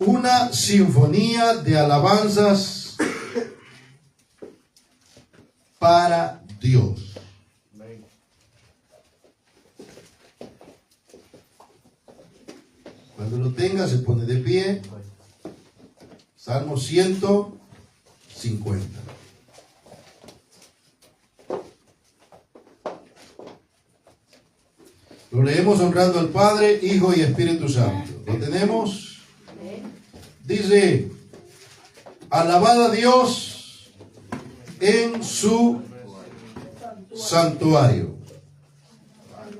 una sinfonía de alabanzas para Dios. Cuando lo tenga, se pone de pie. Salmo 150. Lo leemos honrando al Padre, Hijo y Espíritu Santo. ¿Lo tenemos? Dice: alabad a Dios en su santuario.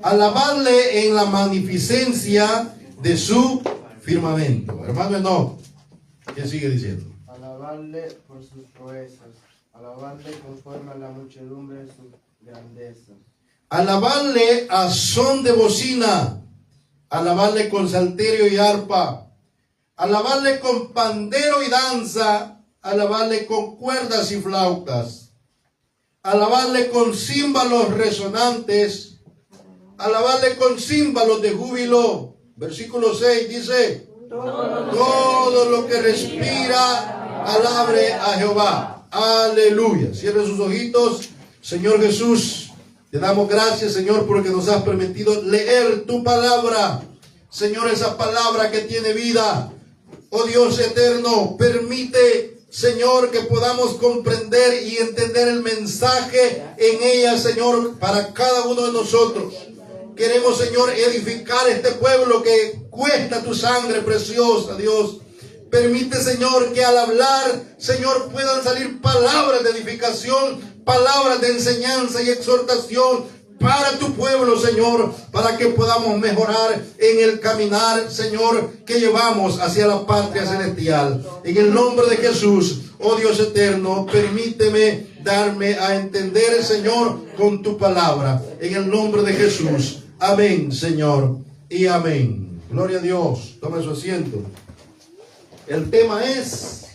Alabadle en la magnificencia de su firmamento. Hermano, no. ¿Qué sigue diciendo? Alabadle por sus proezas. Alabadle conforme a la muchedumbre de su grandeza. Alabadle a son de bocina. Alabadle con salterio y arpa. Alabadle con pandero y danza. Alabadle con cuerdas y flautas. Alabadle con címbalos resonantes. Alabadle con címbalos de júbilo. Versículo 6 dice: todo lo que respira, alabe a Jehová. Aleluya. Cierre sus ojitos. Señor Jesús, te damos gracias, Señor, porque nos has permitido leer tu palabra. Señor, esa palabra que tiene vida. Oh Dios eterno, permite, Señor, que podamos comprender y entender el mensaje en ella, Señor, para cada uno de nosotros. Queremos, Señor, edificar este pueblo que cuesta tu sangre preciosa, Dios. Permite, Señor, que al hablar, Señor, puedan salir palabras de edificación, palabras de enseñanza y exhortación para tu pueblo, Señor, para que podamos mejorar en el caminar, Señor, que llevamos hacia la patria celestial. En el nombre de Jesús, oh Dios eterno, permíteme darme a entender, Señor, con tu palabra. En el nombre de Jesús. Amén, Señor, y amén. Gloria a Dios. Tome su asiento. El tema es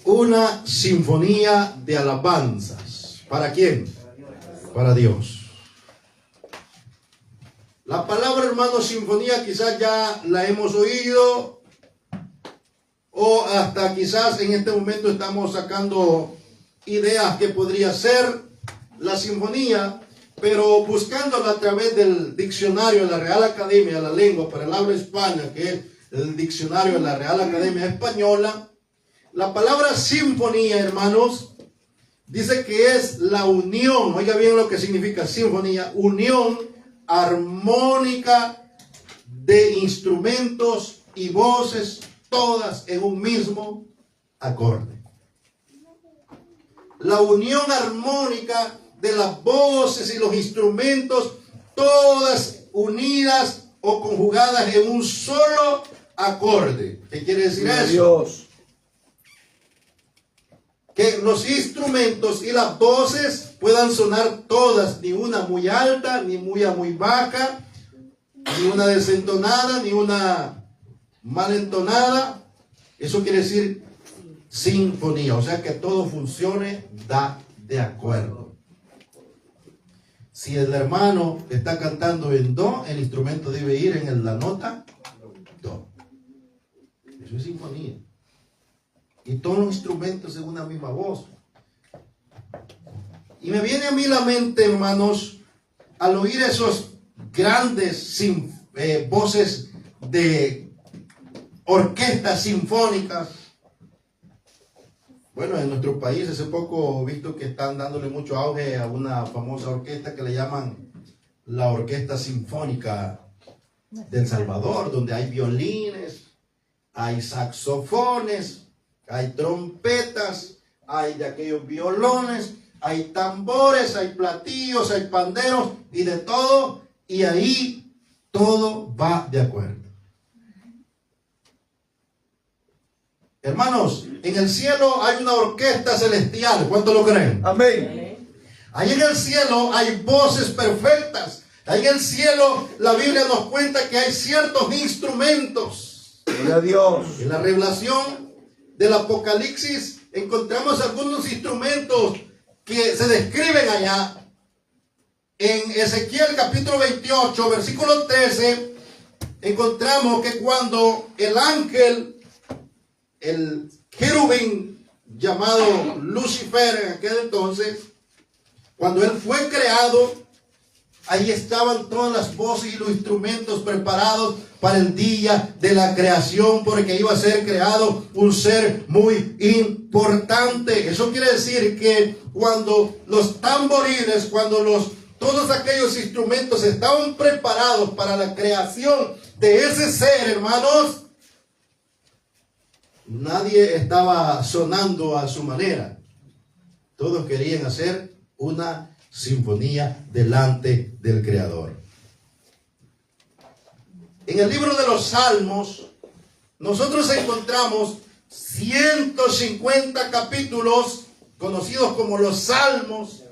una sinfonía de alabanzas. ¿Para quién? Para Dios. La palabra, hermano, sinfonía, quizás ya la hemos oído, o hasta quizás en este momento estamos sacando ideas que podría ser la sinfonía, pero buscándola a través del diccionario de la Real Academia de la Lengua para el habla hispana, que es el diccionario de la Real Academia Española, la palabra sinfonía, hermanos, dice que es la unión, oiga bien lo que significa sinfonía, unión armónica de instrumentos y voces, todas en un mismo acorde. La unión armónica de las voces y los instrumentos, todas unidas o conjugadas en un solo acorde. ¿Qué quiere decir eso? Dios. Que los instrumentos y las voces puedan sonar todas, ni una muy alta, ni muy baja, ni una desentonada, ni una malentonada. Eso quiere decir sinfonía, o sea que todo funcione de acuerdo. Si el hermano está cantando en do, el instrumento debe ir en la nota do. Eso es sinfonía. Y todos los instrumentos en una misma voz. Y me viene a mí la mente, hermanos, al oír esos grandes voces de orquestas sinfónicas. Bueno, en nuestro país hace poco he visto que están dándole mucho auge a una famosa orquesta que le llaman la Orquesta Sinfónica de El Salvador, donde hay violines, hay saxofones, hay trompetas, hay de aquellos violones, hay tambores, hay platillos, hay panderos y de todo, y ahí todo va de acuerdo. Hermanos, en el cielo hay una orquesta celestial. ¿Cuánto lo creen? Amén. Ahí en el cielo hay voces perfectas. Ahí en el cielo la Biblia nos cuenta que hay ciertos instrumentos. Gloria a Dios. En la revelación del Apocalipsis encontramos algunos instrumentos que se describen allá. En Ezequiel capítulo 28, versículo 13, encontramos que cuando el ángel, el querubín llamado Lucifer en aquel entonces, cuando él fue creado, ahí estaban todas las voces y los instrumentos preparados para el día de la creación, porque iba a ser creado un ser muy importante. Eso quiere decir que cuando los tamborines, todos aquellos instrumentos estaban preparados para la creación de ese ser, hermanos, nadie estaba sonando a su manera. Todos querían hacer una sinfonía delante del Creador. En el libro de los Salmos, nosotros encontramos 150 capítulos conocidos como los Salmos.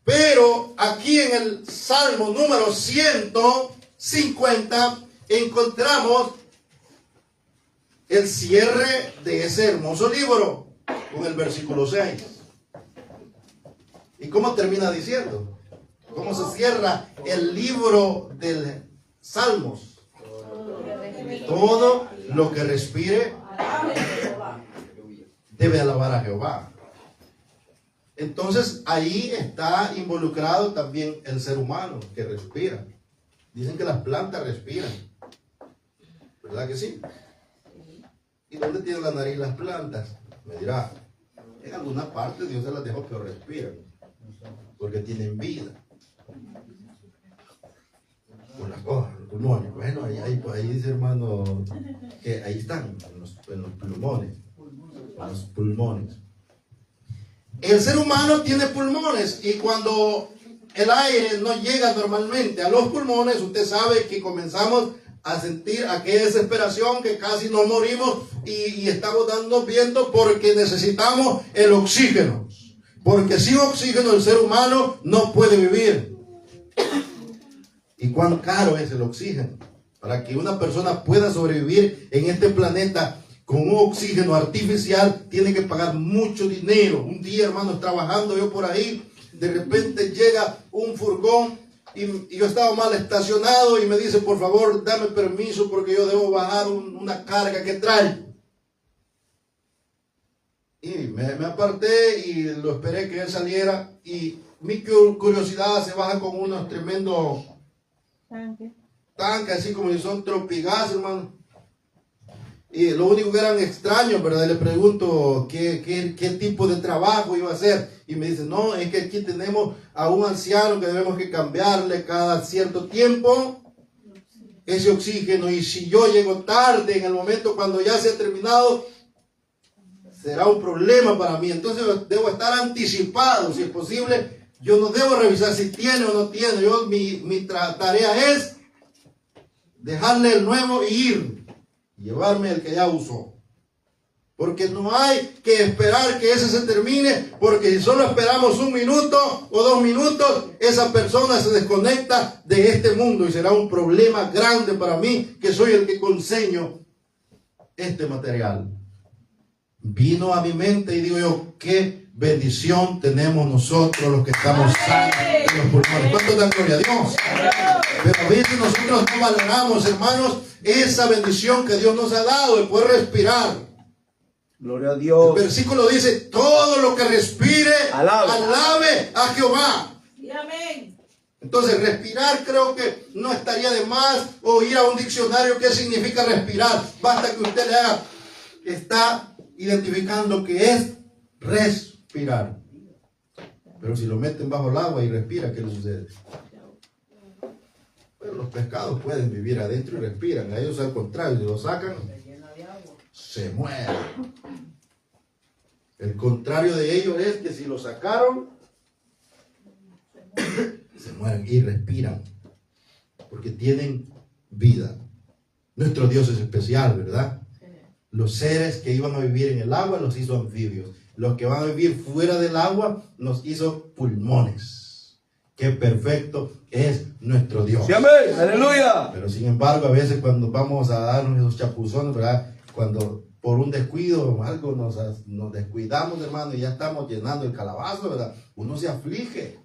Pero aquí en el Salmo número 150 encontramos el cierre de ese hermoso libro con el versículo 6. ¿Y cómo termina diciendo? ¿Cómo se cierra el libro del Salmos? Todo lo que respire debe alabar a Jehová. Entonces ahí está involucrado también el ser humano que respira. Dicen que las plantas respiran, ¿verdad que sí? ¿Y dónde tienen la nariz las plantas? Me dirá, en alguna parte Dios se las dejó que respiren, porque tienen vida. Por las cosas, los pulmones. Bueno, ahí dice hermano que ahí están, en los pulmones. Los pulmones. El ser humano tiene pulmones, y cuando el aire no llega normalmente a los pulmones, usted sabe que comenzamos a sentir aquella desesperación, que casi nos morimos y estamos dando viento, porque necesitamos el oxígeno. Porque sin oxígeno el ser humano no puede vivir. ¿Y cuán caro es el oxígeno? Para que una persona pueda sobrevivir en este planeta con un oxígeno artificial, tiene que pagar mucho dinero. Un día, hermanos, trabajando yo por ahí, de repente llega un furgón y yo estaba mal estacionado y me dice, por favor, dame permiso porque yo debo bajar una carga que trae. Y me aparté y lo esperé que él saliera, y mi curiosidad se baja con unos tremendos tanques, así como si son tropigas, hermano. Y lo único que eran extraños, ¿verdad? Le pregunto qué tipo de trabajo iba a hacer. Y me dice, no, es que aquí tenemos a un anciano que debemos que cambiarle cada cierto tiempo ese oxígeno. Y si yo llego tarde en el momento cuando ya se ha terminado, será un problema para mí. Entonces debo estar anticipado. Si es posible, yo no debo revisar si tiene o no tiene. Mi tarea es dejarle el nuevo y ir. Llevarme el que ya usó. Porque no hay que esperar que ese se termine, porque si solo esperamos 1 minuto o 2 minutos, esa persona se desconecta de este mundo y será un problema grande para mí, que soy el que conceño este material. Vino a mi mente y digo yo, qué bendición tenemos nosotros los que estamos sanos de los pulmones. ¿Cuánto dan gloria a Dios? Pero a veces nosotros no valoramos, hermanos, esa bendición que Dios nos ha dado de poder respirar. Gloria a Dios. El versículo dice, todo lo que respire, alabe a Jehová. Amén. Entonces, respirar creo que no estaría de más, o ir a un diccionario qué significa respirar. Basta que usted le haga, está identificando que es respirar. Pero si lo meten bajo el agua y respira, ¿qué le sucede? Pero los pescados pueden vivir adentro y respiran. A ellos al contrario, si lo sacan, se mueren. El contrario de ellos es que si lo sacaron, se mueren y respiran. Porque tienen vida. Nuestro Dios es especial, ¿verdad? Los seres que iban a vivir en el agua los hizo anfibios. Los que van a vivir fuera del agua nos hizo pulmones. Qué perfecto es nuestro Dios. Sí, amén. Aleluya. Pero sin embargo, a veces cuando vamos a darnos esos chapuzones, ¿verdad? Cuando por un descuido o algo nos descuidamos, hermano, y ya estamos llenando el calabazo, ¿verdad? Uno se aflige.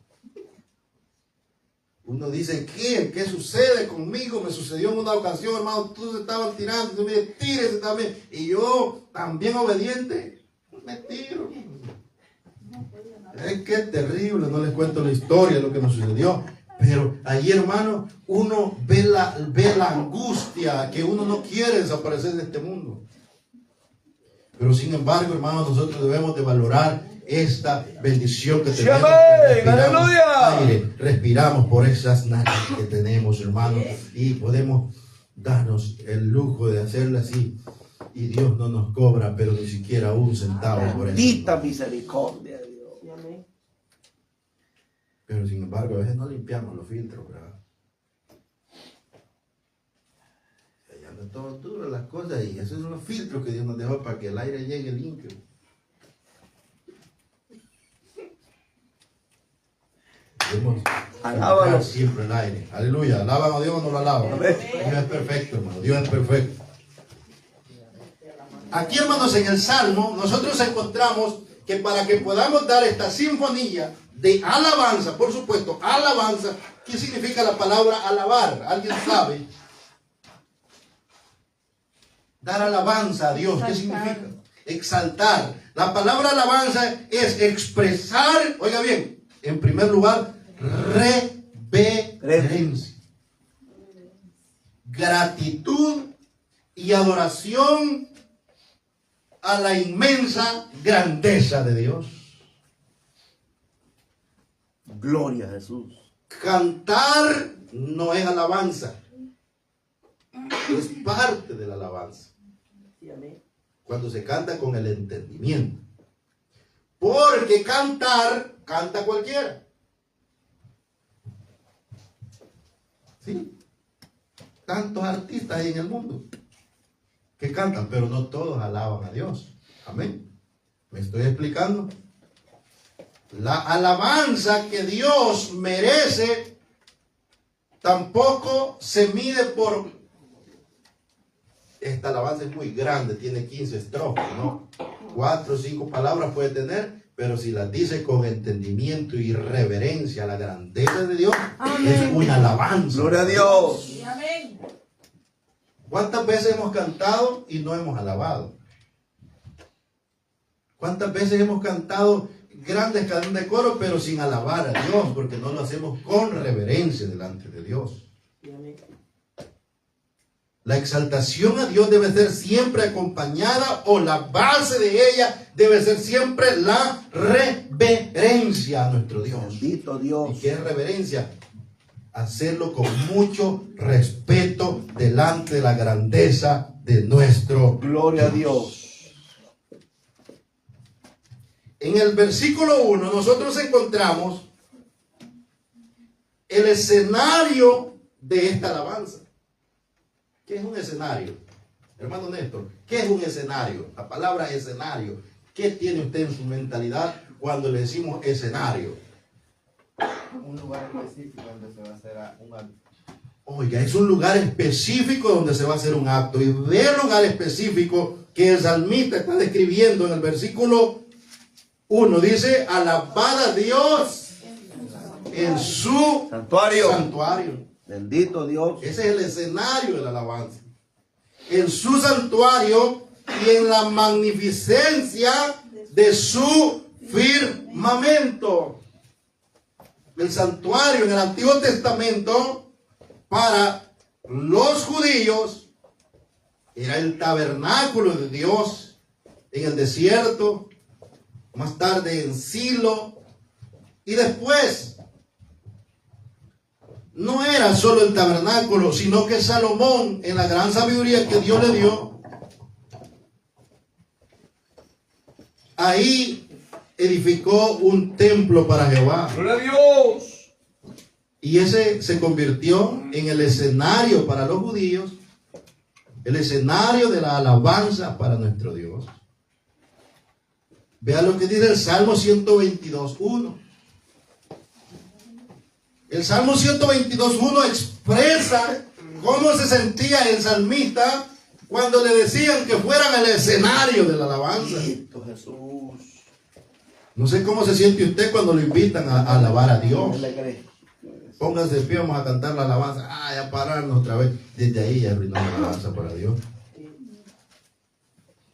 Uno dice, ¿qué sucede conmigo? Me sucedió en una ocasión, hermano, todos estaban tirando, y tú me dices, tírese también. Y yo, también obediente, me tiro. Es que es terrible, no les cuento la historia de lo que nos sucedió. Pero allí, hermano, uno ve la angustia, que uno no quiere desaparecer de este mundo. Pero sin embargo, hermano, nosotros debemos de valorar esta bendición que tenemos. Respiramos por esas narices que tenemos, hermano, y podemos darnos el lujo de hacerlo así. Y Dios no nos cobra, pero ni siquiera un centavo por eso. Bendita misericordia de Dios. Pero sin embargo, a veces no limpiamos los filtros, ¿verdad? Allá andan todo duras las cosas, y esos son los filtros que Dios nos dejó para que el aire llegue limpio. Alábalo. Siempre el aire. Aleluya. ¿Alaban a Dios o no lo alaban? Dios es perfecto, hermano. Dios es perfecto. Aquí, hermanos, en el Salmo, nosotros encontramos que para que podamos dar esta sinfonía de alabanza, por supuesto, alabanza, ¿qué significa la palabra alabar? ¿Alguien sabe? Dar alabanza a Dios, ¿qué significa? Exaltar. La palabra alabanza es expresar, oiga bien, en primer lugar, reverencia, gratitud y adoración a la inmensa grandeza de Dios. Gloria a Jesús. Cantar no es alabanza, es parte de la alabanza. Cuando se canta con el entendimiento. Porque cantar, canta cualquiera. ¿Sí? Tantos artistas hay en el mundo que cantan, pero no todos alaban a Dios. Amén. ¿Me estoy explicando? La alabanza que Dios merece tampoco se mide por... Esta alabanza es muy grande, tiene 15 estrofas, ¿no? 4 o 5 palabras puede tener, pero si las dice con entendimiento y reverencia a la grandeza de Dios, amén, es una alabanza. Gloria a Dios. Amén. ¿Cuántas veces hemos cantado y no hemos alabado? ¿Cuántas veces hemos cantado grandes canciones de coro, pero sin alabar a Dios, porque no lo hacemos con reverencia delante de Dios? La exaltación a Dios debe ser siempre acompañada, o la base de ella debe ser siempre la reverencia a nuestro Dios. Bendito Dios. ¿Y qué es reverencia? Hacerlo con mucho respeto delante de la grandeza de nuestro Gloria a Dios. En el versículo 1 nosotros encontramos el escenario de esta alabanza. ¿Qué es un escenario? Hermano Néstor, ¿qué es un escenario? La palabra escenario. ¿Qué tiene usted en su mentalidad cuando le decimos escenario? Un lugar específico donde se va a hacer un acto. Oiga, es un lugar específico donde se va a hacer un acto. Y ve el lugar específico que el salmista está describiendo en el versículo 1. Dice, alabad a Dios en su santuario. Bendito Dios. Ese es el escenario de la alabanza. En su santuario y en la magnificencia de su firmamento. El santuario en el Antiguo Testamento para los judíos era el tabernáculo de Dios en el desierto, más tarde en Silo, y después no era solo el tabernáculo, sino que Salomón, en la gran sabiduría que Dios le dio, ahí edificó un templo para Jehová. Gloria a Dios. Y ese se convirtió en el escenario para los judíos, el escenario de la alabanza para nuestro Dios. Vea lo que dice el Salmo 122:1. El Salmo 122:1 expresa cómo se sentía el salmista cuando le decían que fueran al escenario de la alabanza. Cristo Jesús. No sé cómo se siente usted cuando lo invitan a alabar a Dios. ¿Qué le cree? Pónganse de pie, vamos a cantar la alabanza. Ya pararnos otra vez. Desde ahí ya arruinó la alabanza para Dios.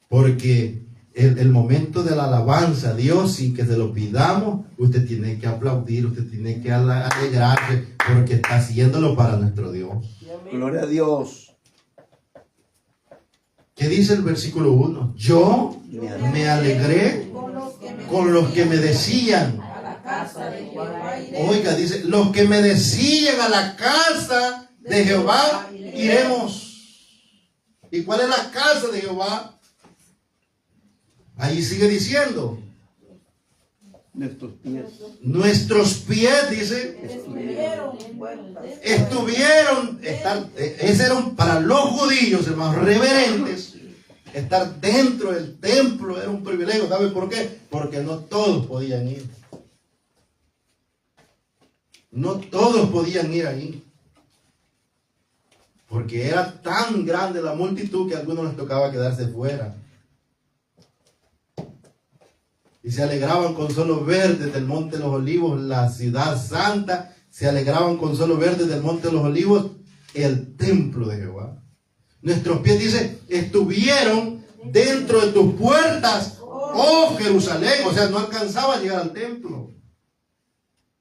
Porque el momento de la alabanza a Dios, sin que se lo pidamos, usted tiene que aplaudir, usted tiene que alegrarse, porque está haciéndolo para nuestro Dios. Gloria a Dios. ¿Qué dice el versículo 1? Yo me alegré con los que me decían. Oiga, dice, los que me decían a la casa de Jehová iremos. ¿Y cuál es la casa de Jehová? Ahí sigue diciendo. Nuestros pies. Nuestros pies, dice, estuvieron, ese era para los judíos, hermanos, reverentes. Estar dentro del templo era un privilegio. ¿Sabe por qué? Porque no todos podían ir. No todos podían ir ahí. Porque era tan grande la multitud que a algunos les tocaba quedarse fuera. Y se alegraban con solo ver desde el Monte de los Olivos la ciudad santa. Se alegraban con solo ver desde el Monte de los Olivos el templo de Jehová. Nuestros pies, dice, estuvieron dentro de tus puertas, oh Jerusalén. O sea, no alcanzaba a llegar al templo.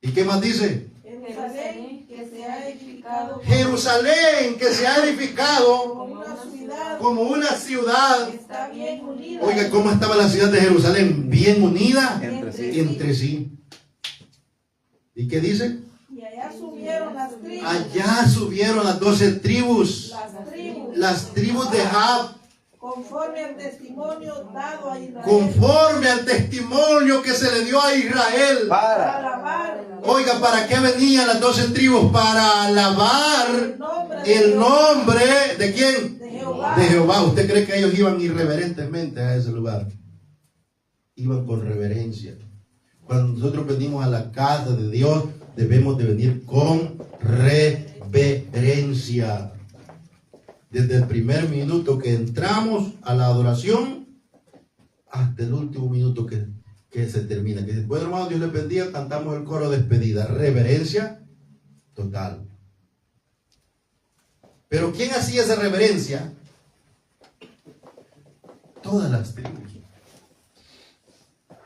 ¿Y qué más dice? Jerusalén que se ha edificado Jerusalén que se ha edificado como una ciudad que está bien unida. Oiga, ¿cómo estaba la ciudad de Jerusalén? Bien unida Entre sí. ¿Y qué dice? Y allá subieron las tribus. Allá subieron las 12 tribus. Las tribus de Jab. Conforme al testimonio dado a Israel. Conforme al testimonio que se le dio a Israel. Para alabar. Oiga, ¿para qué venían las 12 tribus? Para alabar el nombre de ¿quién? De Jehová. De Jehová. ¿Usted cree que ellos iban irreverentemente a ese lugar? Iban con reverencia. Cuando nosotros venimos a la casa de Dios, debemos de venir con reverencia. Desde el primer minuto que entramos a la adoración hasta el último minuto que se termina. Que bueno, hermano, Dios les bendiga, cantamos el coro de despedida. Reverencia total. Pero ¿quién hacía esa reverencia? Todas las tribus.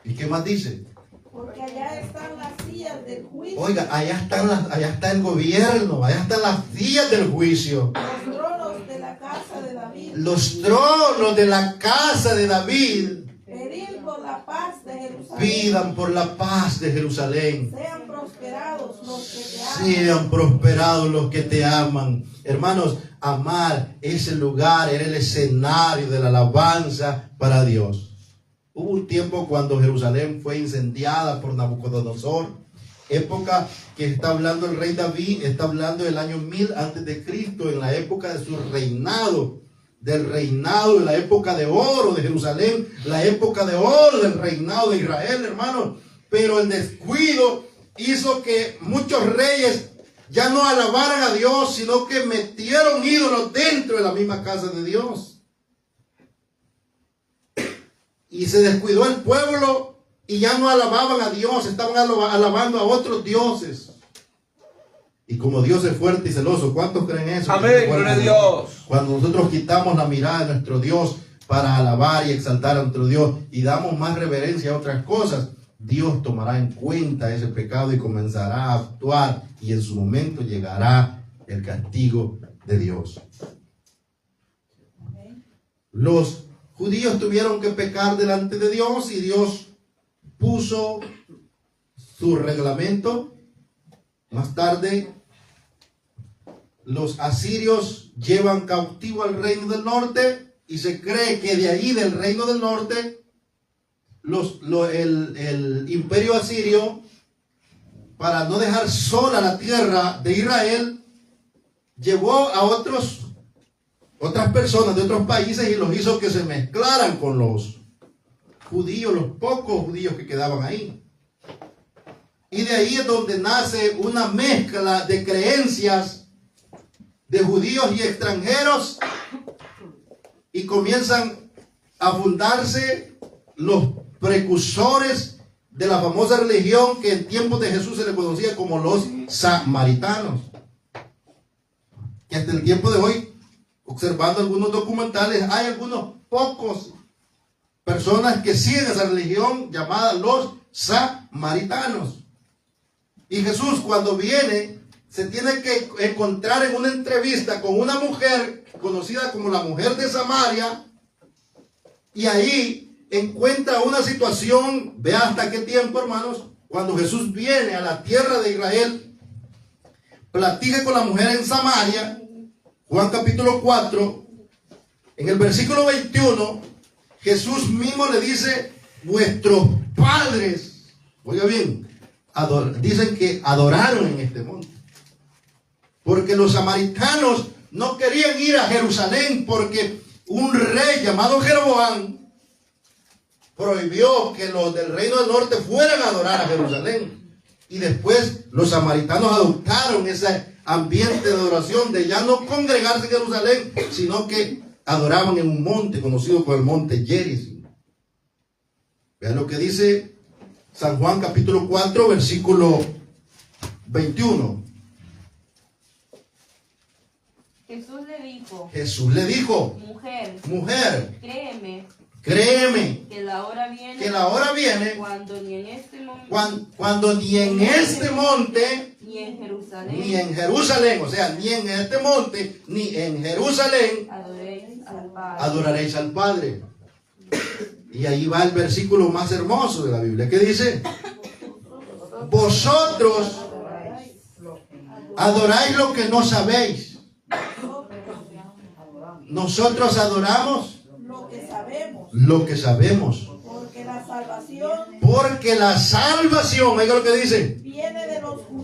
¿Y qué más dice? Porque allá están las sillas del juicio. Oiga, allá está el gobierno, allá están las sillas del juicio. Los tronos de la casa de David. Los tronos de la casa de David. Pedir por la paz de Jerusalén. Pidan por la paz de Jerusalén. Sean prosperados los que te aman. Sean prosperados los que te aman. Hermanos, amar ese lugar era el escenario de la alabanza para Dios. Hubo un tiempo cuando Jerusalén fue incendiada por Nabucodonosor. Época que está hablando el rey David, está hablando del año 1000 antes de Cristo, en la época de su reinado. Del reinado, de la época de oro de Jerusalén, la época de oro del reinado de Israel, hermanos. Pero el descuido hizo que muchos reyes ya no alabaran a Dios, sino que metieron ídolos dentro de la misma casa de Dios. Y se descuidó el pueblo y ya no alababan a Dios, estaban alabando a otros dioses. Y como Dios es fuerte y celoso, ¿cuántos creen eso? Amén, gloria a Dios. Cuando nosotros quitamos la mirada de nuestro Dios para alabar y exaltar a nuestro Dios y damos más reverencia a otras cosas, Dios tomará en cuenta ese pecado y comenzará a actuar, y en su momento llegará el castigo de Dios. Los judíos tuvieron que pecar delante de Dios y Dios puso su reglamento. Más tarde, los asirios llevan cautivo al reino del norte y se cree que de ahí, del reino del norte, el imperio asirio, para no dejar sola la tierra de Israel, llevó a otras personas de otros países y los hizo que se mezclaran con los judíos, los pocos judíos que quedaban ahí. Y de ahí es donde nace una mezcla de creencias de judíos y extranjeros y comienzan a fundarse los precursores de la famosa religión que en tiempos de Jesús se le conocía como los samaritanos. Y hasta el tiempo de hoy, observando algunos documentales, hay algunos pocos personas que siguen esa religión llamada los samaritanos. Y Jesús, cuando viene, se tiene que encontrar en una entrevista con una mujer conocida como la mujer de Samaria, y ahí encuentra una situación. Vea hasta qué tiempo, hermanos, cuando Jesús viene a la tierra de Israel, platica con la mujer en Samaria. Juan capítulo 4, en el versículo 21, Jesús mismo le dice: vuestros padres, oiga bien, dicen que adoraron en este monte. Porque los samaritanos no querían ir a Jerusalén, porque un rey llamado Jeroboam prohibió que los del reino del norte fueran a adorar a Jerusalén. Y después los samaritanos adoptaron ese ambiente de adoración, de ya no congregarse en Jerusalén, sino que adoraban en un monte conocido como el monte Gerizim. Vean lo que dice San Juan capítulo 4, versículo 21. Jesús le dijo, mujer, créeme que la hora viene cuando ni en este monte ni en Jerusalén, o sea, ni en este monte ni en Jerusalén adoraréis al Padre. Y ahí va el versículo más hermoso de la Biblia, que dice: vosotros adoráis lo que no sabéis. Nosotros adoramos lo que sabemos. Porque la salvación, oiga lo que dice,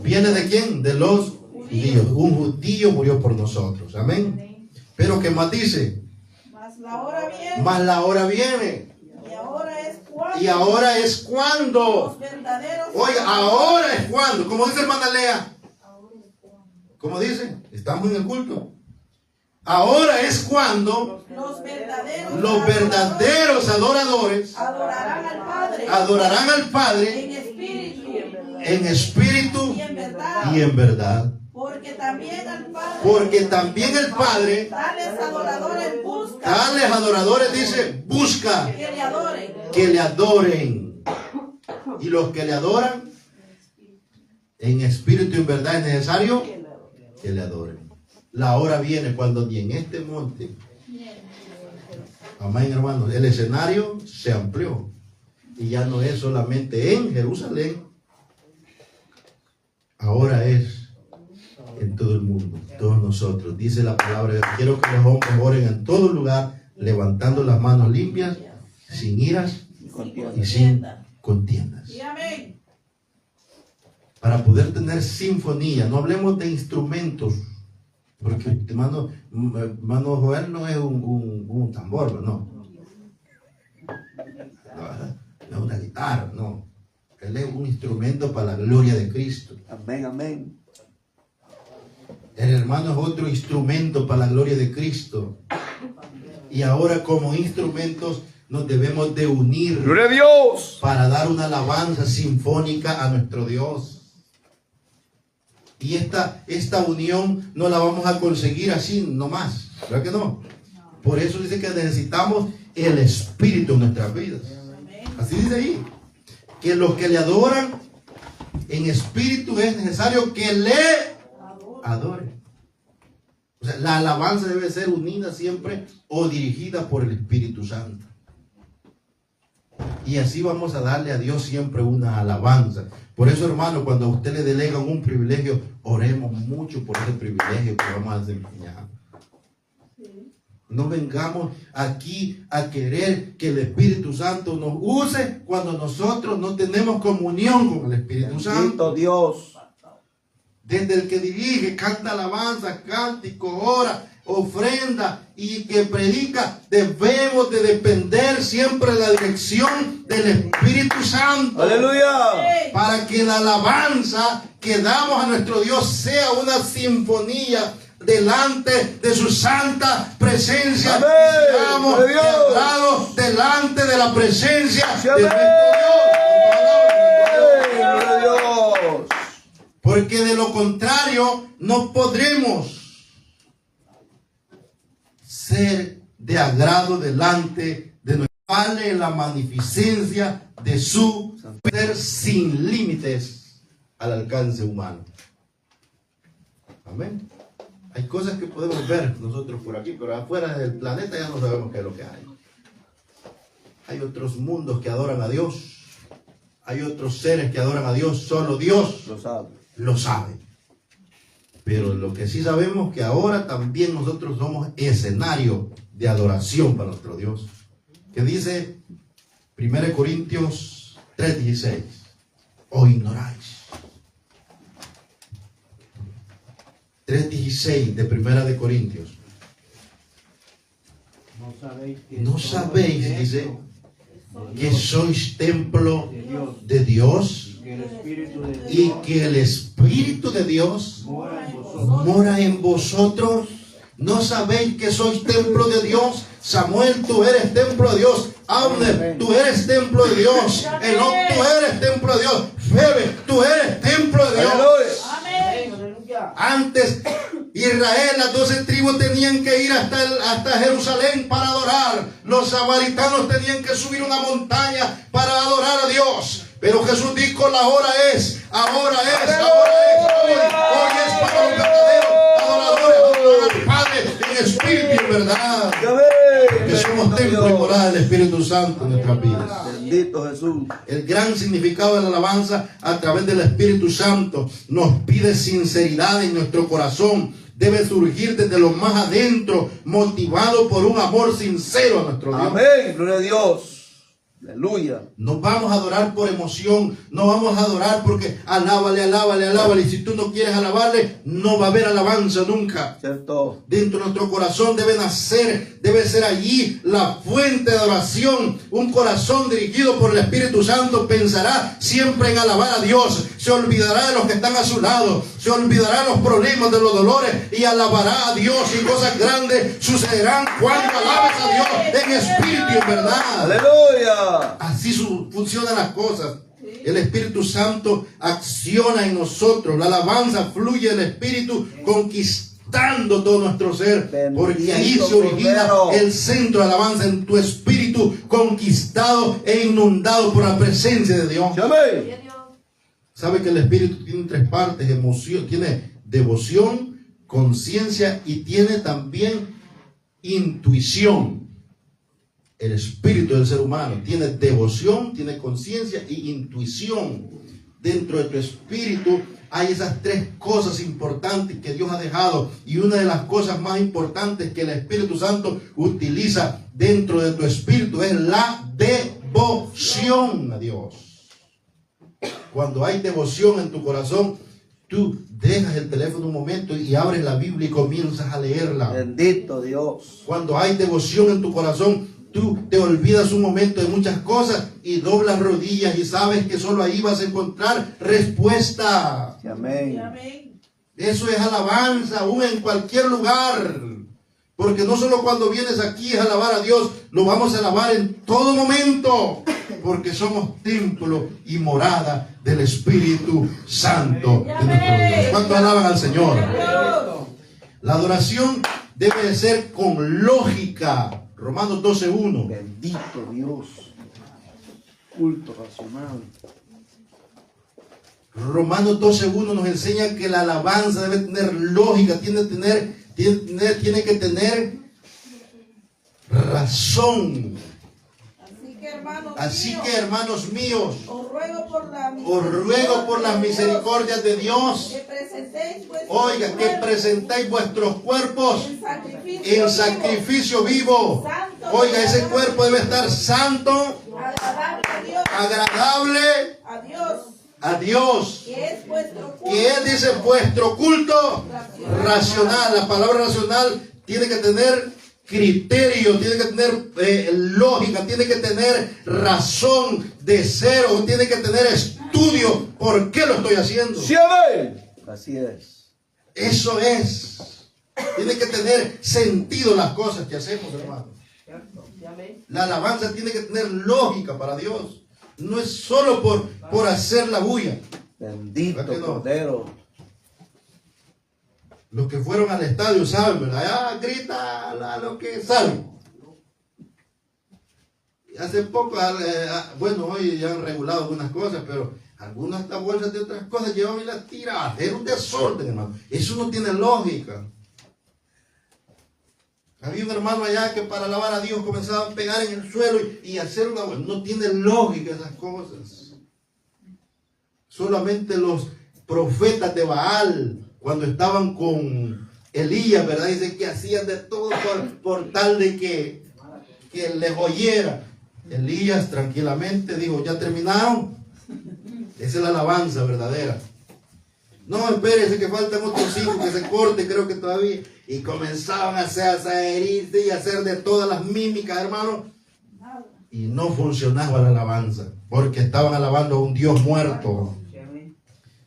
viene de quién? De los judíos. Un judío murió por nosotros. Amén. Pero ¿qué más dice? Mas la hora viene. Y ahora es cuando. Oiga, ahora es cuando. Como dice hermana Lea. ¿Cómo dice? Estamos en el culto. Ahora es cuando los verdaderos adoradores adorarán al Padre en espíritu y en verdad. Porque también el Padre, tales adoradores dice, busca que le adoren. Y los que le adoran en espíritu y en verdad es necesario que le adoren. La hora viene cuando ni en este monte, amén, hermanos, el escenario se amplió y ya no es solamente en Jerusalén, ahora es en todo el mundo, todos nosotros. Dice la palabra: quiero que los hombres oren en todo lugar, levantando las manos limpias, sin iras y sin contiendas. Para poder tener sinfonía, no hablemos de instrumentos. Porque hermano Joel no es un tambor, no es una guitarra, no. Él es un instrumento para la gloria de Cristo. Amén, amén. El hermano es otro instrumento para la gloria de Cristo. Y ahora, como instrumentos, nos debemos de unir. ¡Gloria a Dios! Para dar una alabanza sinfónica a nuestro Dios. Y esta unión no la vamos a conseguir así nomás, ¿verdad que no? Por eso dice que necesitamos el Espíritu en nuestras vidas. Así dice ahí, que los que le adoran en espíritu es necesario que le adoren. O sea, la alabanza debe ser unida siempre o dirigida por el Espíritu Santo. Y así vamos a darle a Dios siempre una alabanza. Por eso, hermano, cuando a usted le delegan un privilegio, oremos mucho por ese privilegio que vamos a desempeñar. No vengamos aquí a querer que el Espíritu Santo nos use cuando nosotros no tenemos comunión con el Espíritu Santo. Dios. Desde el que dirige, canta alabanza, cántico, ora, ofrenda y que predica, debemos de depender siempre de la dirección del Espíritu Santo. ¡Aleluya! Para que la alabanza que damos a nuestro Dios sea una sinfonía delante de su santa presencia. Amén. Y seamos Gloria a Dios. honrados delante de la presencia Sí, de amén. nuestro Dios. Gloria a Dios. Porque de lo contrario no podremos ser de agrado delante de nuestro Padre en la magnificencia de su poder sin límites al alcance humano. Amén. Hay cosas que podemos ver nosotros por aquí, pero afuera del planeta ya no sabemos qué es lo que hay. Hay otros mundos que adoran a Dios. Hay otros seres que adoran a Dios. Solo Dios Lo sabe. lo sabe. Pero lo que sí sabemos es que ahora también nosotros somos escenario de adoración para nuestro Dios. Que dice 1 Corintios 3:16. ¿O ignoráis? 3:16 de 1 de Corintios. No sabéis, dice, que sois templo de Dios y que el Espíritu de Dios mora en vosotros. ¿No sabéis que sois templo de Dios? Samuel, tú eres templo de Dios. Abner, tú eres templo de Dios. Enoc, tú eres templo de Dios. Febe, tú eres templo de Dios. Aleluya. Antes Israel, las 12 tribus tenían que ir hasta Jerusalén para adorar. Los samaritanos tenían que subir una montaña para adorar a Dios. Pero Jesús dijo, la hora es, ahora es, ahora es, hoy es para los verdaderos adoradores, adorar al Padre en espíritu y en verdad. Que somos templo y morada del Espíritu Santo en nuestras vidas. Bendito Jesús. El gran significado de la alabanza a través del Espíritu Santo nos pide sinceridad en nuestro corazón. Debe surgir desde lo más adentro, motivado por un amor sincero a nuestro Dios. Amén. Gloria a Dios. Aleluya. No vamos a adorar por emoción, no vamos a adorar porque alábale, alábale, alábale. Y si tú no quieres alabarle, no va a haber alabanza nunca. ¿Cierto? Dentro de nuestro corazón debe nacer, debe ser allí la fuente de adoración. Un corazón dirigido por el Espíritu Santo pensará siempre en alabar a Dios. Se olvidará de los que están a su lado, se olvidará de los problemas, de los dolores y alabará a Dios. Y cosas grandes sucederán cuando alabes a Dios en espíritu y en verdad. Aleluya. Así funcionan las cosas. El Espíritu Santo acciona en nosotros. La alabanza fluye del Espíritu conquistando todo nuestro ser. Porque ahí se origina el centro de alabanza en tu espíritu conquistado e inundado por la presencia de Dios. Amén. ¿Sabe que el Espíritu tiene tres partes? Emoción, tiene devoción, conciencia y tiene también intuición. El espíritu del ser humano tiene devoción, tiene conciencia y intuición. Dentro de tu espíritu hay esas tres cosas importantes que Dios ha dejado. Y una de las cosas más importantes que el Espíritu Santo utiliza dentro de tu espíritu es la devoción a Dios. Cuando hay devoción en tu corazón, tú dejas el teléfono un momento y abres la Biblia y comienzas a leerla. Bendito Dios. Cuando hay devoción en tu corazón, tú te olvidas un momento de muchas cosas y doblas rodillas y sabes que solo ahí vas a encontrar respuesta. Amén. Eso es alabanza, aún en cualquier lugar. Porque no solo cuando vienes aquí es alabar a Dios, lo vamos a alabar en todo momento. Porque somos templo y morada del Espíritu Santo de nuestro Dios. ¿Cuántos alaban al Señor? La adoración debe de ser con lógica. Romanos 12:1. Bendito Dios. Culto racional. Romanos 12:1 nos enseña que la alabanza debe tener lógica, tiene que tener razón. Así que hermanos míos, os ruego por las misericordias de Dios, que presentéis vuestros cuerpos en sacrificio vivo. Oiga, ese cuerpo debe estar santo, agradable a Dios, que es, dice, vuestro culto racional. La palabra racional tiene que tener criterio, tiene que tener lógica, tiene que tener razón de ser, o tiene que tener estudio. ¿Por qué lo estoy haciendo? Sí, amén. Así es. Eso es. Tiene que tener sentido las cosas que hacemos, hermano. La alabanza tiene que tener lógica para Dios. No es solo por hacer la bulla. Bendito ¿Verdad que no? Cordero. Los que fueron al estadio saben, ¿verdad? Ah, grita a lo que sale. Y hace poco, bueno, hoy ya han regulado algunas cosas, pero algunas hasta bolsas de otras cosas llevan y las tiran. Era un desorden, hermano. Eso no tiene lógica. Había un hermano allá que para alabar a Dios comenzaba a pegar en el suelo y hacer una... No tiene lógica esas cosas. Solamente los profetas de Baal, cuando estaban con Elías, ¿verdad? Dicen que hacían de todo por tal de que les oyera. Elías tranquilamente dijo, ¿ya terminaron? Esa es la alabanza verdadera. No, espérense que faltan otros 5 que se corten, creo que todavía. Y comenzaban a herirse y a hacer de todas las mímicas, hermano. Y no funcionaba la alabanza, porque estaban alabando a un Dios muerto.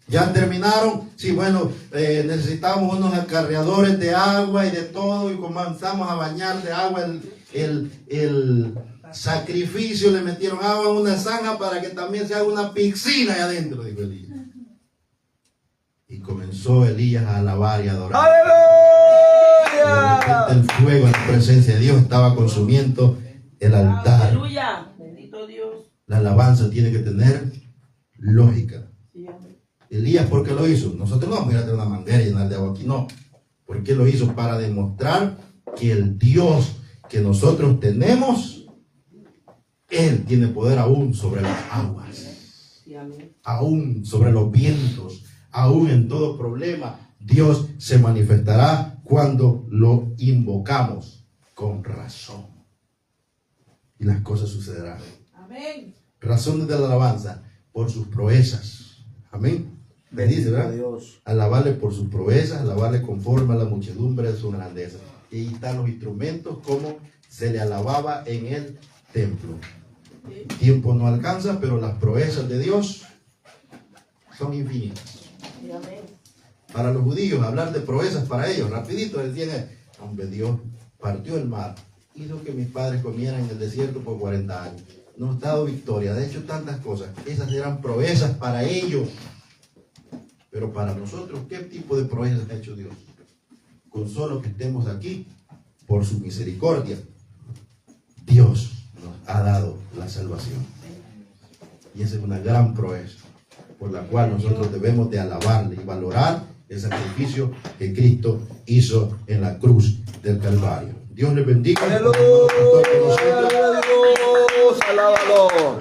Ya terminaron. Sí, bueno, necesitamos unos acarreadores de agua y de todo. Y comenzamos a bañar de agua el sacrificio. Le metieron agua en una zanja para que también se haga una piscina ahí adentro, dijo Elías. Y comenzó Elías a alabar y adorar. ¡Aleluya! El fuego en la presencia de Dios estaba consumiendo el altar. Aleluya. Bendito Dios. La alabanza tiene que tener lógica. Sí, amén. Elías, ¿por qué lo hizo? Nosotros no vamos a ir a tener una manguera y llenar de agua aquí, no. ¿Por qué lo hizo? Para demostrar que el Dios que nosotros tenemos, Él tiene poder aún sobre las aguas, Sí, amén. aún sobre los vientos, aún en todo problema. Dios se manifestará cuando lo invocamos con razón. Y las cosas sucederán. Amén. Razones de la alabanza, por sus proezas. Amén. Me dice, Bendito ¿verdad? Dios. Alabarle por sus proezas, alabarle conforme a la muchedumbre de su grandeza. Y ahí están los instrumentos como se le alababa en el templo. Tiempo no alcanza, pero las proezas de Dios son infinitas. Sí, amén. Para los judíos, hablar de proezas para ellos, rapidito decían, hombre, Dios partió el mar, hizo que mis padres comieran en el desierto por 40 años. Nos ha dado victoria, de hecho tantas cosas. Esas eran proezas para ellos. Pero para nosotros, ¿qué tipo de proezas ha hecho Dios? Con solo que estemos aquí, por su misericordia, Dios nos ha dado la salvación. Y esa es una gran proeza, por la cual nosotros debemos de alabarle y valorar el sacrificio que Cristo hizo en la cruz del Calvario. Dios les bendiga. ¡Aleluya! ¡Dios! ¡Alábalo!